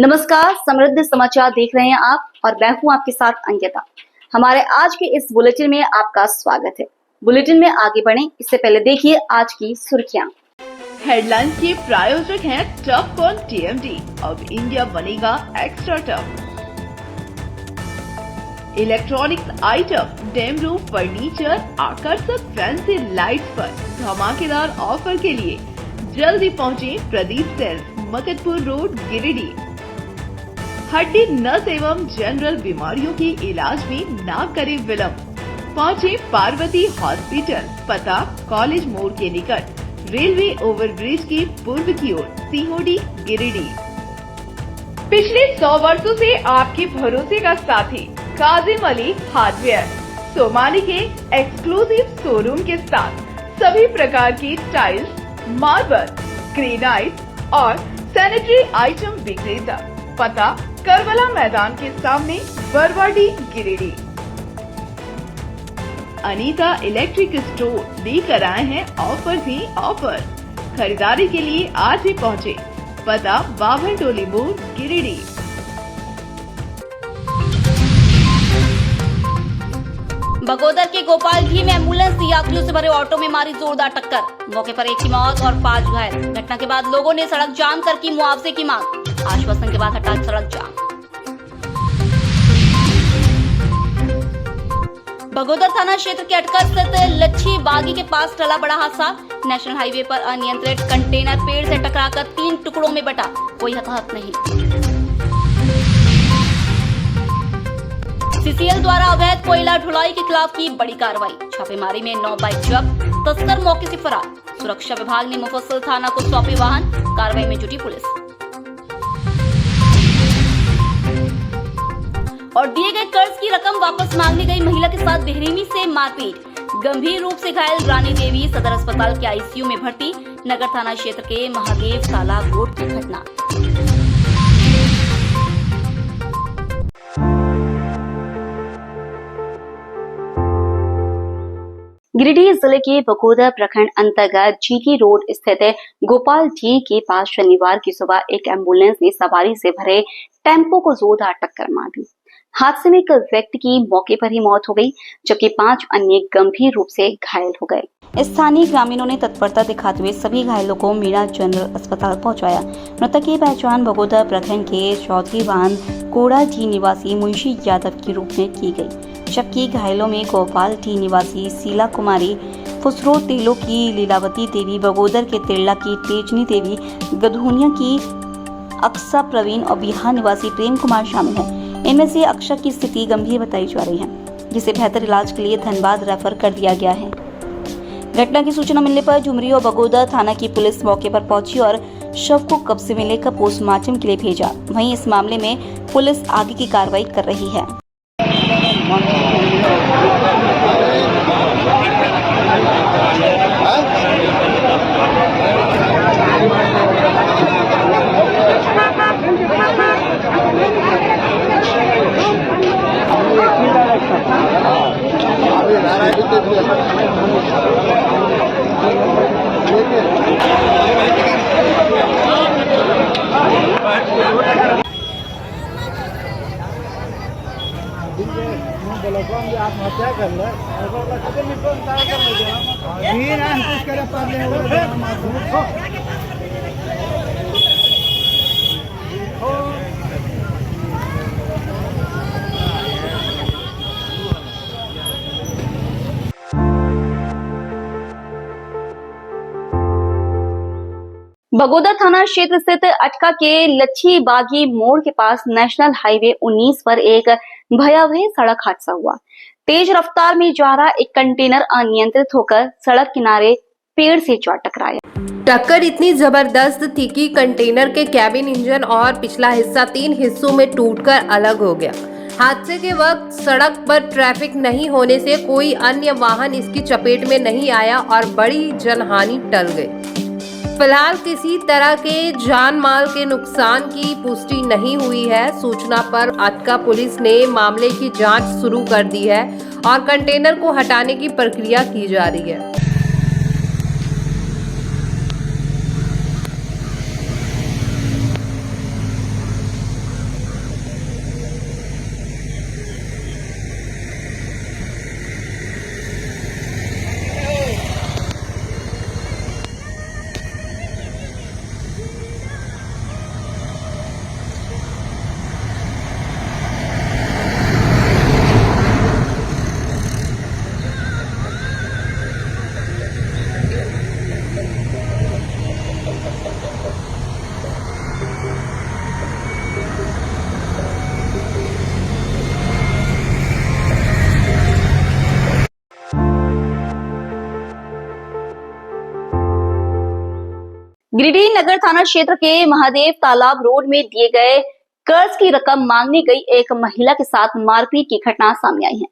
नमस्कार, समृद्ध समाचार देख रहे हैं आप और मैं हूं आपके साथ अंकिता। हमारे आज के इस बुलेटिन में आपका स्वागत है। बुलेटिन में आगे बढ़ें इससे पहले देखिए आज की सुर्खियां। हेडलाइन के प्रायोजक हैं टफ कॉन टीएमडी। अब इंडिया बनेगा extra tough. Electronics item, dam roof furniture, आकर्षक फैंसी लाइट्स पर धमाकेदार ऑफर के लिए जल्दी पहुंचे प्रदीप सेल्स, मकतपुर रोड, गिरिडीह। हड्डी, नस एवं जनरल बीमारियों के इलाज में ना करे विलंब। पहुंचे पार्वती हॉस्पिटल, पता कॉलेज मोड़ के निकट, रेलवे ओवरब्रिज के पूर्व की ओर, सीहोडी, गिरिडीह। पिछले 100 वर्षों से आपके भरोसे का साथी काजिम अली हार्डवेयर, सोमानी के एक्सक्लूसिव शोरूम के साथ सभी प्रकार की टाइल्स, मार्बल, ग्रेनाइट और सैनिटरी आइटम विक्रेता। पता करबला मैदान के सामने, बरवाडी, गिरिडीह। अनीता इलेक्ट्रिक स्टोर लेकर आए हैं ऑफर ही ऑफर। खरीदारी के लिए आज ही पहुंचे। पता बाभन टोली मोड़, गिरिडीह। बगोदर के गोपालजी में एम्बुलेंस यात्रियों से भरे ऑटो में मारी जोरदार टक्कर। मौके पर एक की मौत और 5 घायल। घटना के बाद लोगों ने सड़क जाम कर की मुआवजे की मांग। आश्वासन के बाद हटा सड़क जाम। बगोदर थाना क्षेत्र के अटकर स्थित लच्छी बागी के पास टला बड़ा हादसा। नेशनल हाईवे पर अनियंत्रित कंटेनर पेड़ से टकराकर 3 टुकड़ों में बटा, कोई हताहत नहीं। सीसीएल द्वारा अवैध कोयला ढुलाई के खिलाफ की बड़ी कार्रवाई। छापेमारी में 9 बाइक जब्त, तस्कर मौके से फरार। सुरक्षा विभाग ने मुफस्सिल थाना को सौंपे वाहन, कार्रवाई में जुटी पुलिस। और दिए गए कर्ज की रकम वापस मांगने गई महिला के साथ बेरहमी से मारपीट। गंभीर रूप से घायल रानी देवी सदर अस्पताल के आईसीयू में भर्ती। नगर थाना क्षेत्र के महादेव तालाब रोड की घटना। गिरिडीह जिले के बगोदर प्रखंड अंतर्गत जीटी रोड स्थित गोपाल जी के पास शनिवार की सुबह एक एम्बुलेंस ने सवारी से भरे टेम्पो को जोरदार टक्कर मार दी। हादसे में एक व्यक्ति की मौके पर ही मौत हो गई, जबकि 5 अन्य गंभीर रूप से घायल हो गए। स्थानीय ग्रामीणों ने तत्परता दिखाते हुए सभी घायलों को मीना जनरल अस्पताल पहुंचाया। मृतक की पहचान बगोदर प्रखंड के चौधरी बांध कोड़ा जी निवासी मुंशी यादव के रूप में की गई, जबकि घायलों में गोपाल टी निवासी शीला कुमारी, फुसरो तेलो की लीलावती देवी, बगोदर के तिरला की तेजनी देवी, गधोनिया की अक्सा प्रवीण और बिहार निवासी प्रेम कुमार शामिल हैं। इनमें से अक्षय की स्थिति गंभीर बताई जा रही है, जिसे बेहतर इलाज के लिए धनबाद रेफर कर दिया गया है। घटना की सूचना मिलने पर झुमरी और बगोदर थाना की पुलिस मौके पर पहुंची और शव को कब्जे में लेकर पोस्टमार्टम के लिए भेजा। वहीं इस मामले में पुलिस आगे की कार्रवाई कर रही है। आत्महत्या कर लो बगोदर थाना क्षेत्र स्थित अटका के लच्छी बागी मोड़ के पास नेशनल हाईवे 19 पर एक भयावह सड़क हादसा हुआ। तेज रफ्तार में जा रहा एक कंटेनर अनियंत्रित होकर सड़क किनारे पेड़ से जा टकराया। टक्कर इतनी जबरदस्त थी कि कंटेनर के कैबिन इंजन और पिछला हिस्सा 3 हिस्सों में टूटकर अलग हो गया। हादसे के वक्त सड़क पर ट्रैफिक नहीं होने से कोई अन्य वाहन इसकी चपेट में नहीं आया और बड़ी जनहानि टल गई। फिलहाल किसी तरह के जान माल के नुकसान की पुष्टि नहीं हुई है। सूचना पर अटका पुलिस ने मामले की जांच शुरू कर दी है और कंटेनर को हटाने की प्रक्रिया की जा रही है। गिरिडीह नगर थाना क्षेत्र के महादेव तालाब रोड में दिए गए कर्ज की रकम मांगने गई एक महिला के साथ मारपीट की घटना सामने आई है।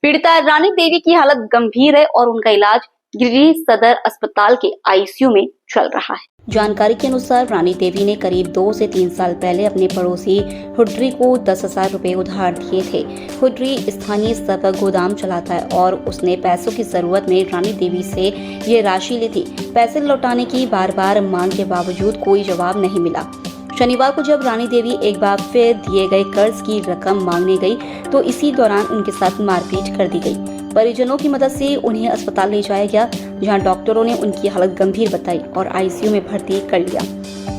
पीड़िता रानी देवी की हालत गंभीर है और उनका इलाज गिरिडीह सदर अस्पताल के आईसीयू में चल रहा है। जानकारी के अनुसार रानी देवी ने करीब 2 से 3 साल पहले अपने पड़ोसी हुड्री को 10,000 रुपए उधार दिए थे। हुड्री स्थानीय स्तर पर गोदाम चलाता है और उसने पैसों की जरूरत में रानी देवी से ये राशि ली थी। पैसे लौटाने की बार बार मांग के बावजूद कोई जवाब नहीं मिला। शनिवार को जब रानी देवी एक बार फिर दिए गए कर्ज की रकम मांगने गई तो इसी दौरान उनके साथ मारपीट कर दी गई। परिजनों की मदद से उन्हें अस्पताल ले जाया गया, जहां डॉक्टरों ने उनकी हालत गंभीर बताई और आईसीयू में भर्ती कर लिया।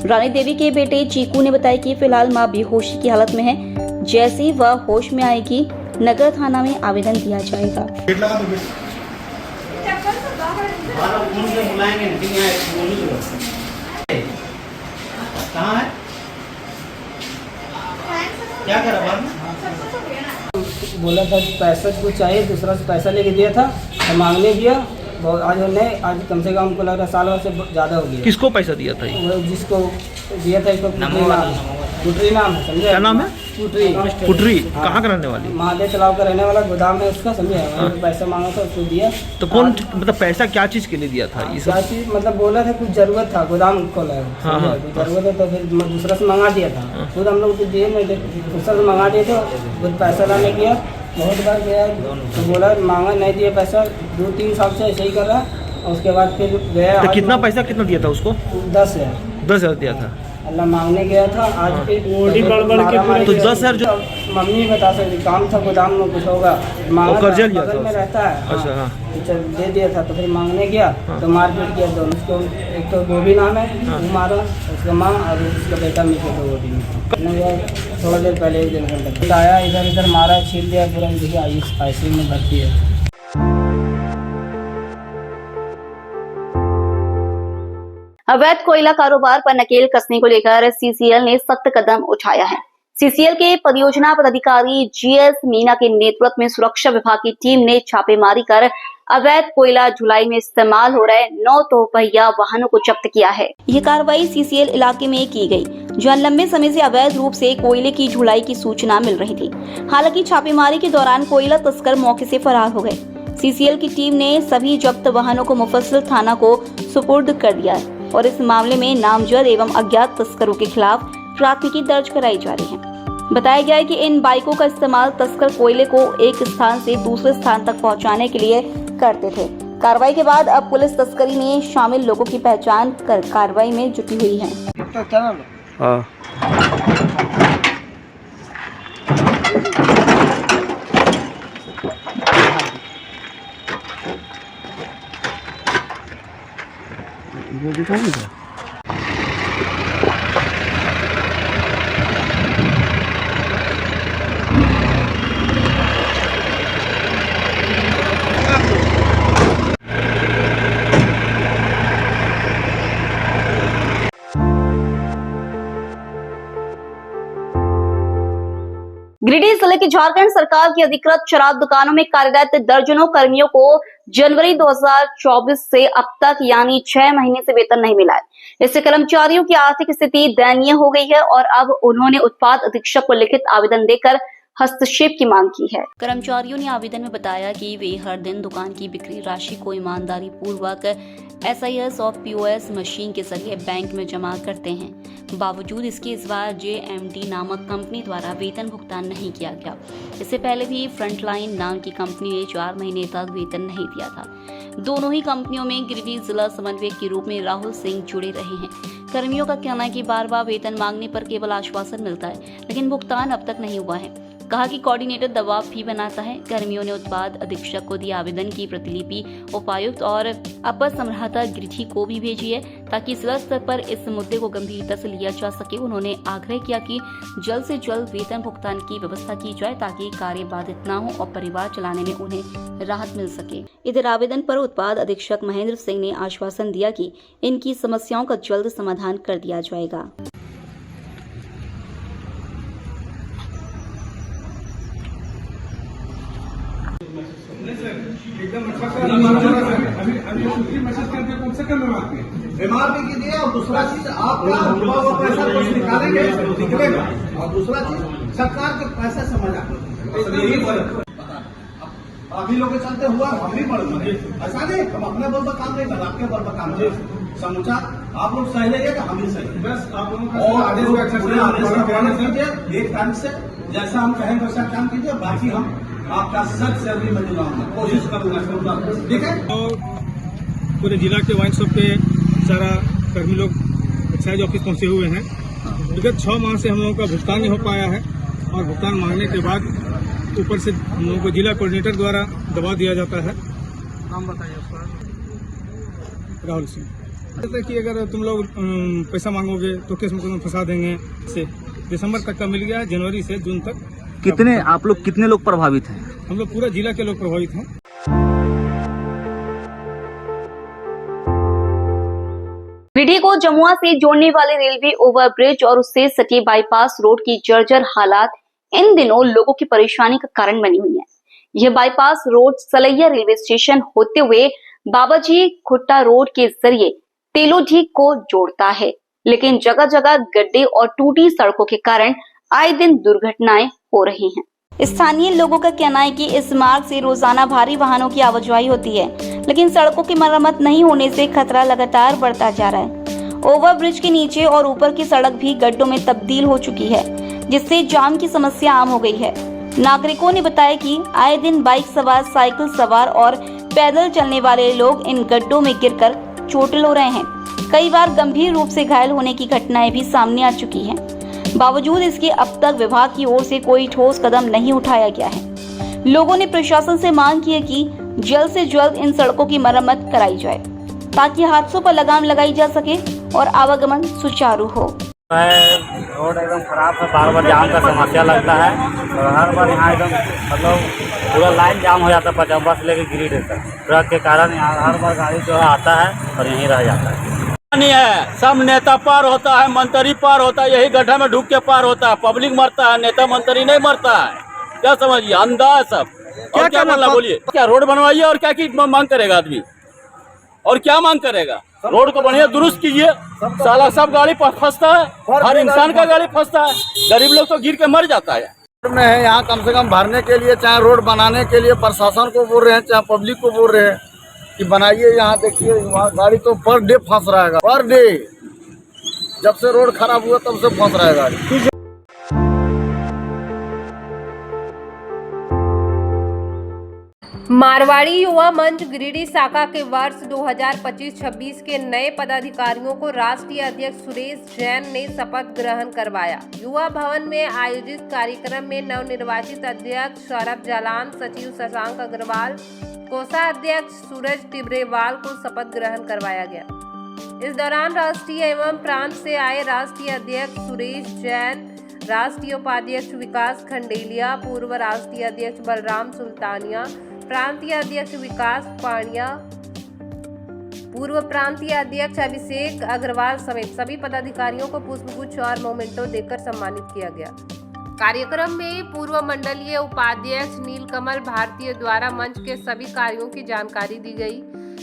रानी देवी के बेटे चीकू ने बताया कि फिलहाल मां बेहोशी की हालत में है। जैसे ही वह होश में आएगी नगर थाना में आवेदन दिया जाएगा। कहाँ है? क्या करा बाद में? बोला था पैसा कुछ चाहिए, दूसरा से पैसा लेके दिया था तो मांगने गया। बहुत आज कम से कम हमको लग रहा है साल भर से ज़्यादा हो गया। किसको पैसा दिया था ये? वो जिसको दिया था इसको पुटरी नाम है, समझे? क्या नाम है? पुटरी। हाँ। कहाँ का रहने वाली? महादेव तालाब का रहने वाला, गोदाम है उसका, समझे? पैसा मांगा था उसको दिया। तो कौन मतलब पैसा क्या चीज़ के लिए दिया था? ये क्या सब चीज़ मतलब बोला था कुछ जरूरत था, गोदाम खोला है, हाँ। कुछ जरूरत है तो फिर दूसरा से मंगा दिया था। खुद हम लोग तो दिए नहीं थे, दूसरा से मंगा दिए थे। खुद पैसा लाने गया, बहुत बार गया तो बोला मांगा नहीं दिया पैसा। 2-3 साल से ऐसे ही कर रहा। और उसके बाद फिर गया। तो कितना पैसा कितना दिया था उसको? 10,000 10,000 दिया था। अल्लाह मांगने गया था आज फिर तो 10,000 जो मम्मी बता सकती, काम था गोदाम में कुछ होगा, मांगा और कर्जा था, लिया बगल था में उससे। रहता है। अच्छा, हाँ। तो चल दे दिया था तो फिर मांगने गया तो मारपीट किया दोनों। उसको एक तो गोभी नाम है, वो मारा, उसका माँ और उसका बेटा मिलकर तो गोभी में थोड़ा देर पहले 1 घंटा आया, इधर इधर मारा, छील दिया पूरा। देखिए आईसीयू में भर्ती है। अवैध कोयला कारोबार पर नकेल कसने को लेकर सीसीएल ने सख्त कदम उठाया है। सीसीएल के परियोजना पदाधिकारी जीएस मीना के नेतृत्व में सुरक्षा विभाग की टीम ने छापेमारी कर अवैध कोयला ढुलाई में इस्तेमाल हो रहे 9 दोपहिया वाहनों को जब्त किया है। ये कार्रवाई सीसीएल इलाके में की गई, जहां लंबे समय से अवैध रूप से कोयले की ढुलाई की सूचना मिल रही थी। हालांकि छापेमारी के दौरान कोयला तस्कर मौके से फरार हो गए। सीसीएल की टीम ने सभी जब्त वाहनों को मुफस्सिल थाना को सुपुर्द कर दिया है और इस मामले में नामजद एवं अज्ञात तस्करों के खिलाफ प्राथमिकी दर्ज कराई जा रही है। बताया गया है कि इन बाइकों का इस्तेमाल तस्कर कोयले को एक स्थान से दूसरे स्थान तक पहुंचाने के लिए करते थे। कार्रवाई के बाद अब पुलिस तस्करी में शामिल लोगों की पहचान कर कार्रवाई में जुटी हुई है। हाँ। गिरिडीह जिले की झारखंड सरकार की अधिकृत शराब दुकानों में कार्यरत दर्जनों कर्मियों को जनवरी 2024 से अब तक यानी 6 महीने से वेतन नहीं मिला है। इससे कर्मचारियों की आर्थिक स्थिति दयनीय हो गई है और अब उन्होंने उत्पाद अधीक्षक को लिखित आवेदन देकर हस्तक्षेप की मांग की है। कर्मचारियों ने आवेदन में बताया कि वे हर दिन दुकान की बिक्री राशि को ईमानदारी पूर्वक SIS और POS मशीन के जरिए बैंक में जमा करते हैं। बावजूद इसके इस बार JMD नामक कंपनी द्वारा वेतन भुगतान नहीं किया गया। इससे पहले भी फ्रंटलाइन नाम की कंपनी ने 4 महीने तक वेतन नहीं दिया था। दोनों ही कंपनियों में गिरिडीह जिला समन्वयक के रूप में राहुल सिंह जुड़े रहे हैं। कर्मियों का कहना है कि बार बार वेतन मांगने पर केवल आश्वासन मिलता है, लेकिन भुगतान अब तक नहीं हुआ है। कहा कि कोऑर्डिनेटर दबाव भी बनाता है। कर्मियों ने उत्पाद अधीक्षक को दिए आवेदन की प्रतिलिपि उपायुक्त और अपर संग्राहक गिरिडीह को भी भेजी है, ताकि जिला स्तर पर इस मुद्दे को गंभीरता से लिया जा सके। उन्होंने आग्रह किया कि जल्द से जल्द वेतन भुगतान की व्यवस्था की जाए, ताकि कार्य बाधित न हो और परिवार चलाने में उन्हें राहत मिल सके। इधर आवेदन पर उत्पाद अधीक्षक महेंद्र सिंह ने आश्वासन दिया कि इनकी समस्याओं का जल्द समाधान कर दिया जाएगा। एकदम अच्छा अभी दूसरी मैसेज करके कौन से कम में बात में MRP की दिया और दूसरा से आपका युवा वो पैसा कुछ निकालेंगे निकलेगा, और दूसरा चीज सरकार के पैसे समझ आते यही फर्क। अभी लोग के चलते हुआ हम भी बढ़ गए, ऐसा नहीं हम अपने बल पर काम नहीं कर, आपके बल पर काम कर समूचा आप लोग सही रहिए तो हम भी सही, बस आप लोगों का आदेश का पालन कीजिए, एक टाइम से जैसा हम कहेंगे वैसा काम कीजिए, बाकी हम आपका सख्त सैलरी में दिलाऊंगा, कोशिश करूंगा, ठीक है। पूरे जिला के वाइन शॉप पे सारा कर्मी लोग एक्साइज ऑफिस पहुंचे हुए हैं। विगत 6 माह से हम लोगों का भुगतान नहीं हो पाया है, और भुगतान मांगने के बाद ऊपर से हम लोगों को जिला कोऑर्डिनेटर द्वारा दबाव दिया जाता है। नाम बताइए आपका? राहुल सिंह। कहते कि अगर तुम लोग पैसा मांगोगे तो केस मुकदमा फंसा देंगे। से दिसंबर तक का मिल गया, जनवरी से जून तक। कितने आप लोग कितने लोग प्रभावित हैं? हम लोग पूरा जिला के लोग प्रभावित हैं। विडी को जमुआ से जोड़ने वाले रेलवे ओवरब्रिज और उससे सटे बाईपास रोड की जर्जर हालात इन दिनों लोगों की परेशानी का कारण बनी हुई है। यह bypass road Salaiya railway station होते हुए बाबाजी खुट्टा रोड के जरिए तेलोढीक को जोड़ता है, लेकिन जगह जगह गड्ढे और टूटी सड़कों के कारण आए दिन दुर्घटनाएं हो रही हैं। स्थानीय लोगों का कहना है कि इस मार्ग से रोजाना भारी वाहनों की आवाजाही होती है, लेकिन सड़कों की मरम्मत नहीं होने से खतरा लगातार बढ़ता जा रहा है। ओवरब्रिज के नीचे और ऊपर की सड़क भी गड्ढों में तब्दील हो चुकी है, जिससे जाम की समस्या आम हो गई है। नागरिकों ने बताया कि आए दिन बाइक सवार, साइकिल सवार और पैदल चलने वाले लोग इन गड्ढों में गिरकर चोटिल हो रहे हैं। कई बार गंभीर रूप से घायल होने की घटनाएं भी सामने आ चुकी हैं। बावजूद इसके अब तक विभाग की ओर से कोई ठोस कदम नहीं उठाया गया है। लोगों ने प्रशासन से मांग की है कि जल्द से जल्द इन सड़कों की मरम्मत कराई जाए, ताकि हादसों पर लगाम लगाई जा सके और आवागमन सुचारू हो। रोड एकदम खराब है, बार बार जाम का समस्या लगता है, और हर बार यहाँ एकदम मतलब पूरा लाइन जाम हो जाता है। 50 बस लेके ग्रिड है, ट्रक के कारण यहाँ हर बार गाड़ी जो है आता है और यहीं रह जाता है। नहीं है, सब नेता पार होता है, मंत्री पार होता है, यही गड्ढा में ढुक के पार होता है। पब्लिक मरता है, नेता मंत्री नहीं मरता है। क्या समझिए, अंधा है सब। और क्या मामला बोलिए, क्या रोड बनवाइए और क्या की मांग करेगा आदमी, और क्या मांग करेगा? रोड को बढ़िया दुरुस्त कीजिए। साला सब गाड़ी फंसता है, हर इंसान का गाड़ी फंसता है, गरीब लोग तो गिर के मर जाता है। में है यहाँ कम से कम भरने के लिए, चाहे रोड बनाने के लिए प्रशासन को बोल रहे हैं, चाहे पब्लिक को बोल रहे हैं कि बनाइए। यहाँ देखिए गाड़ी तो पर डे फंस रहा है, पर डे जब से रोड खराब हुआ तब से फंस रहा है गाड़ी। मारवाड़ी युवा मंच गिरिडीह शाखा के वर्ष 2025-26 के नए पदाधिकारियों को राष्ट्रीय अध्यक्ष सुरेश जैन ने शपथ ग्रहण करवाया। युवा भवन में आयोजित कार्यक्रम में नवनिर्वाचित अध्यक्ष सौरभ जालान, सचिव शशांक अग्रवाल, कोषाध्यक्ष सूरज टिब्रेवाल को शपथ ग्रहण करवाया गया। इस दौरान राष्ट्रीय एवं प्रांत से आए राष्ट्रीय अध्यक्ष सुरेश जैन, राष्ट्रीय उपाध्यक्ष विकास खंडेलिया, पूर्व राष्ट्रीय अध्यक्ष बलराम सुल्तानिया, प्रांतीय अध्यक्ष विकास पांड्या, पूर्व प्रांतीय अध्यक्ष अभिषेक अग्रवाल समेत सभी पदाधिकारियों को पुष्पगुच्छ और मोमेंटो देकर सम्मानित किया गया। कार्यक्रम में पूर्व मंडलीय उपाध्यक्ष नीलकमल भारतीय द्वारा मंच के सभी कार्यों की जानकारी दी गई।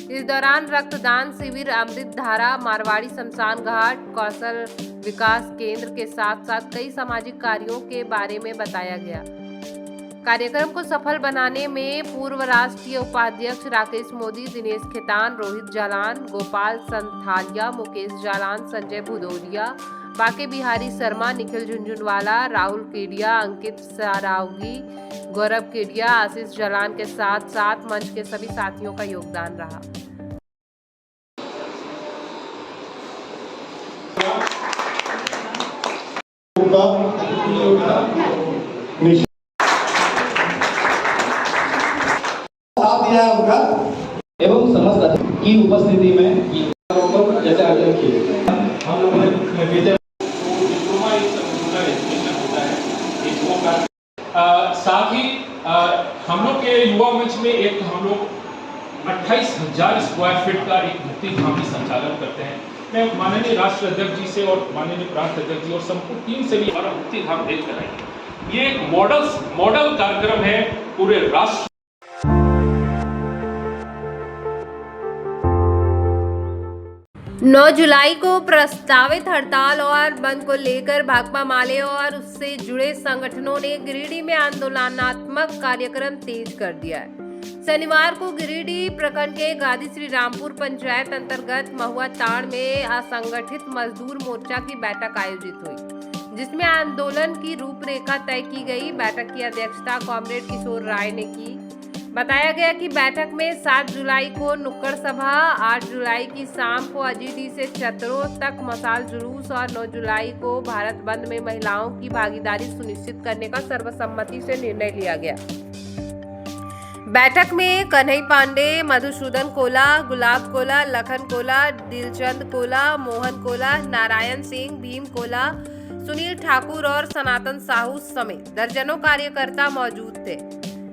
इस दौरान रक्तदान शिविर, अमृत धारा, मारवाड़ी शमशान घाट, कौशल विकास केंद्र के साथ साथ कई सामाजिक कार्यों के बारे में बताया गया। कार्यक्रम को सफल बनाने में पूर्व राष्ट्रीय उपाध्यक्ष राकेश मोदी, दिनेश खेतान, रोहित जालान, गोपाल संथालिया, मुकेश जालान, संजय भुदौरिया, बाके बिहारी शर्मा, निखिल झुंझुनवाला, राहुल केडिया, अंकित सारावगी, गौरव केडिया, आशीष जालान के साथ साथ मंच के सभी साथियों का योगदान रहा। एवं समस्त की उपस्थिति में जैसे आगे रखिए हम लोगों ने साथ ही हम लोग के युवा मंच में एक हम लोग 28,000 स्क्वायर फीट का एक मुक्ति धाम भी संचालन करते हैं। मैं माननीय राष्ट्र अध्यक्ष जी से और माननीय प्रांत अध्यक्ष जी और संपूर्ण टीम से भी हमारा मुक्ति धाम देख कर आएंगे। ये एक मॉडल कार्यक्रम है पूरे राष्ट्र। 9 जुलाई को प्रस्तावित हड़ताल और बंद को लेकर भाकपा माले और उससे जुड़े संगठनों ने गिरिडीह में आंदोलनात्मक कार्यक्रम तेज कर दिया है। शनिवार को गिरिडीह प्रखंड के गादी श्री रामपुर पंचायत अंतर्गत महुआ ताड़ में असंगठित मजदूर मोर्चा की बैठक आयोजित हुई, जिसमें आंदोलन की रूपरेखा तय की गई। बैठक की अध्यक्षता कॉमरेड किशोर राय ने की। बताया गया कि बैठक में 7 जुलाई को नुक्कड़ सभा, 8 जुलाई की शाम को अजीडी से चतरों तक मशाल जुलूस और 9 जुलाई को भारत बंद में महिलाओं की भागीदारी सुनिश्चित करने का सर्वसम्मति से निर्णय लिया गया। बैठक में कन्हई पांडे, मधुसूदन कोला, गुलाब कोला, लखन कोला, दिलचंद कोला, मोहन कोला, नारायण सिंह, भीम कोला, सुनील ठाकुर और सनातन साहू समेत दर्जनों कार्यकर्ता मौजूद थे।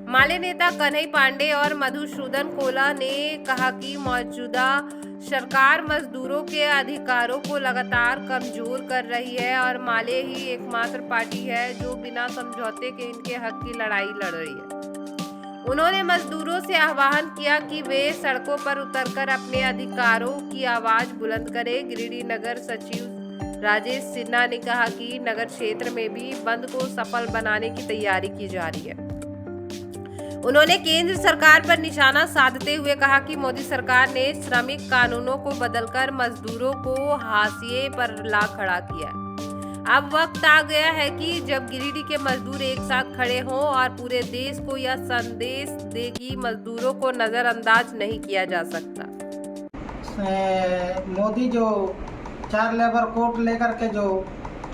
माले नेता कन्हई पांडे और मधुसूदन कोला ने कहा कि मौजूदा सरकार मजदूरों के अधिकारों को लगातार कमजोर कर रही है और माले ही एकमात्र पार्टी है जो बिना समझौते के इनके हक की लड़ाई लड़ रही है। उन्होंने मजदूरों से आह्वान किया कि वे सड़कों पर उतरकर अपने अधिकारों की आवाज बुलंद करें। गिरिडीह नगर सचिव राजेश सिन्हा ने कहा कि नगर क्षेत्र में भी बंद को सफल बनाने की तैयारी की जा रही है। उन्होंने केंद्र सरकार पर निशाना साधते हुए कहा कि मोदी सरकार ने श्रमिक कानूनों को बदलकर मजदूरों को हाशिए पर ला खड़ा किया है। अब वक्त आ गया है कि जब गिरिडीह के मजदूर एक साथ खड़े हों और पूरे देश को यह संदेश दे कि मजदूरों को नजरअंदाज नहीं किया जा सकता। मोदी जो 4 लेबर कोड लेकर के जो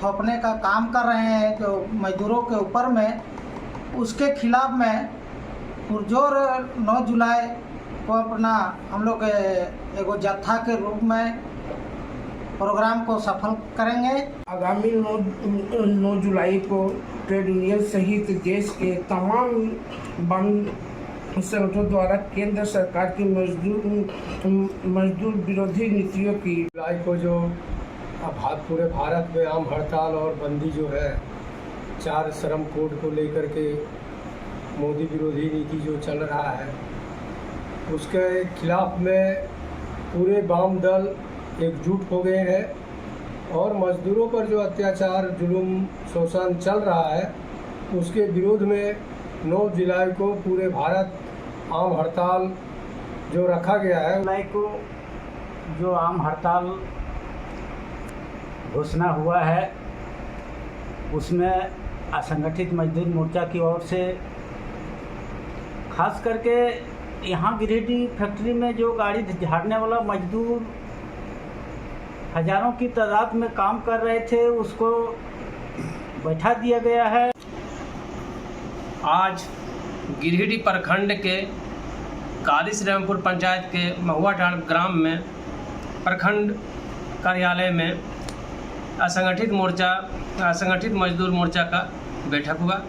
थोपने का काम कर रहे हैं जो मजदूरों के ऊपर में, उसके खिलाफ में पुरजोर 9 जुलाई को अपना हम लोग एगो जत्था के रूप में प्रोग्राम को सफल करेंगे। आगामी 9 जुलाई को ट्रेड यूनियन सहित देश के तमाम बंद संगठनों द्वारा केंद्र सरकार की मजदूर विरोधी नीतियों की जुलाई को जो पूरे भारत में आम हड़ताल और बंदी जो है 4 श्रम कोड को लेकर के मोदी विरोधी नीति जो चल रहा है, उसके खिलाफ में पूरे वाम दल एकजुट हो गए हैं और मजदूरों पर जो अत्याचार, जुल्म, शोषण चल रहा है, उसके विरोध में 9 जुलाई को पूरे भारत आम हड़ताल जो रखा गया है। जुलाई को जो आम हड़ताल घोषणा हुआ है, उसमें असंगठित मजदूर मोर्चा की ओर से खास करके यहाँ गिरिडीह फैक्ट्री में जो गाड़ी झाड़ने वाला मजदूर हजारों की तादाद में काम कर रहे थे, उसको बैठा दिया गया है। आज गिरिडीह प्रखंड के गादी श्री रामपुर पंचायत के महुआ ताड़ ग्राम में प्रखंड कार्यालय में असंगठित मजदूर मोर्चा का बैठक हुआ।